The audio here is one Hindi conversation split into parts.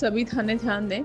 सभी थाने ध्यान दें।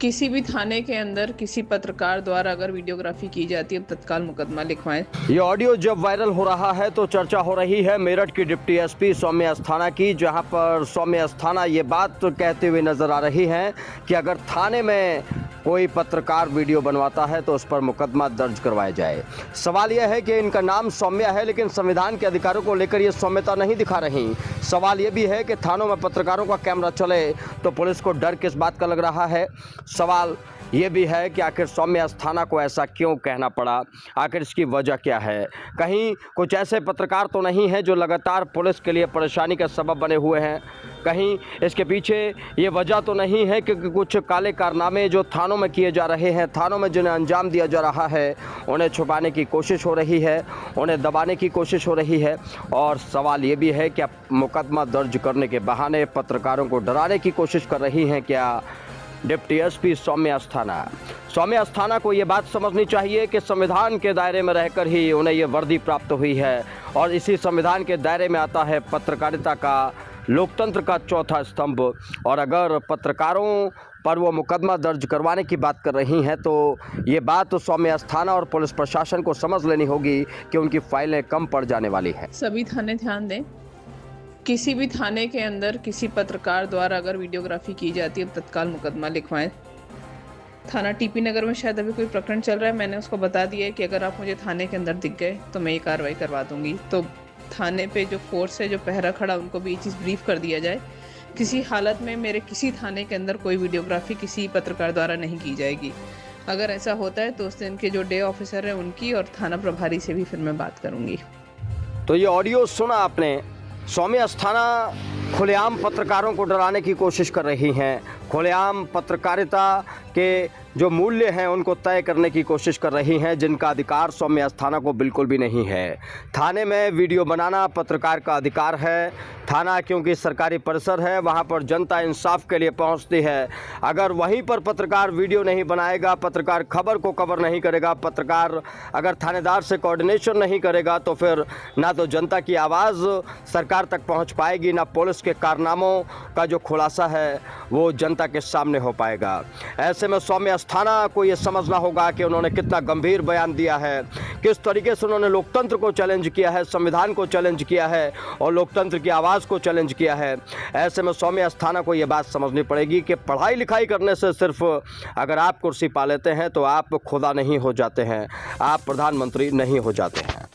किसी भी थाने के अंदर किसी पत्रकार द्वारा अगर वीडियोग्राफी की जाती है तो तत्काल मुकदमा लिखवाएं। ये ऑडियो जब वायरल हो रहा है तो चर्चा हो रही है मेरठ की डिप्टी एसपी सौम्या अस्थाना की, जहां पर सौम्या अस्थाना ये बात कहते हुए नजर आ रही हैं कि अगर थाने में कोई पत्रकार वीडियो बनवाता है तो उस पर मुकदमा दर्ज करवाया जाए। सवाल यह है कि इनका नाम सौम्या है, लेकिन संविधान के अधिकारों को लेकर ये सौम्यता नहीं दिखा रही। सवाल ये भी है कि थानों में पत्रकारों का कैमरा चले तो पुलिस को डर किस बात का लग रहा है। सवाल ये भी है कि आखिर सौम्या अस्थाना को ऐसा क्यों कहना पड़ा, आखिर इसकी वजह क्या है। कहीं कुछ ऐसे पत्रकार तो नहीं हैं जो लगातार पुलिस के लिए परेशानी का सबब बने हुए हैं। कहीं इसके पीछे ये वजह तो नहीं है कि कुछ काले कारनामे जो थानों में किए जा रहे हैं, थानों में जिन्हें अंजाम दिया जा रहा है, उन्हें छुपाने की कोशिश हो रही है, उन्हें दबाने की कोशिश हो रही है। और सवाल ये भी है कि मुकदमा दर्ज करने के बहाने पत्रकारों को डराने की कोशिश कर रही हैं क्या डिप्टी एसपी सौम्या अस्थाना को ये बात समझनी चाहिए कि संविधान के दायरे में रहकर ही उन्हें ये वर्दी प्राप्त हुई है और इसी संविधान के दायरे में आता है पत्रकारिता का, लोकतंत्र का चौथा स्तंभ। और अगर पत्रकारों पर वो मुकदमा दर्ज करवाने की बात कर रही हैं तो ये बात तो सौम्या अस्थाना और पुलिस प्रशासन को समझ लेनी होगी कि उनकी फाइलें कम पड़ जाने वाली हैं। सभी थाने ध्यान दें। किसी भी थाने के अंदर किसी पत्रकार द्वारा अगर वीडियोग्राफी की जाती है तो तत्काल मुकदमा लिखवाएं। थाना टीपी नगर में शायद अभी कोई प्रकरण चल रहा है, मैंने उसको बता दिया है कि अगर आप मुझे थाने के अंदर दिख गए तो मैं ये कार्रवाई करवा दूंगी। तो थाने पे जो फोर्स है, जो पहरा खड़ा, उनको भी ये चीज़ ब्रीफ कर दिया जाए। किसी हालत में मेरे किसी थाने के अंदर कोई वीडियोग्राफी किसी पत्रकार द्वारा नहीं की जाएगी। अगर ऐसा होता है तो उस दिन के जो डे ऑफिसर है उनकी और थाना प्रभारी से भी फिर मैं बात करूँगी। तो ये ऑडियो सुना आपने। सौम्या अस्थाना खुलेआम पत्रकारों को डराने की कोशिश कर रही हैं, खुलेआम पत्रकारिता के जो मूल्य हैं उनको तय करने की कोशिश कर रही हैं, जिनका अधिकार सौम्या अस्थाना को बिल्कुल भी नहीं है। थाने में वीडियो बनाना पत्रकार का अधिकार है। थाना क्योंकि सरकारी परिसर है, वहाँ पर जनता इंसाफ के लिए पहुँचती है। अगर वहीं पर पत्रकार वीडियो नहीं बनाएगा, पत्रकार खबर को कवर नहीं करेगा, पत्रकार अगर थानेदार से कोऑर्डिनेशन नहीं करेगा तो फिर ना तो जनता की आवाज़ सरकार तक पहुँच पाएगी, ना पुलिस के कारनामों का जो खुलासा है वो जनता के सामने हो पाएगा। ऐसे में सौम्या अस्थाना को ये समझना होगा कि उन्होंने कितना गंभीर बयान दिया है, किस तरीके से उन्होंने लोकतंत्र को चैलेंज किया है, संविधान को चैलेंज किया है और लोकतंत्र की आवाज़ को चैलेंज किया है। ऐसे में सौम्या अस्थाना को ये बात समझनी पड़ेगी कि पढ़ाई लिखाई करने से सिर्फ अगर आप कुर्सी पा लेते हैं तो आप खुदा नहीं हो जाते हैं, आप प्रधानमंत्री नहीं हो जाते हैं।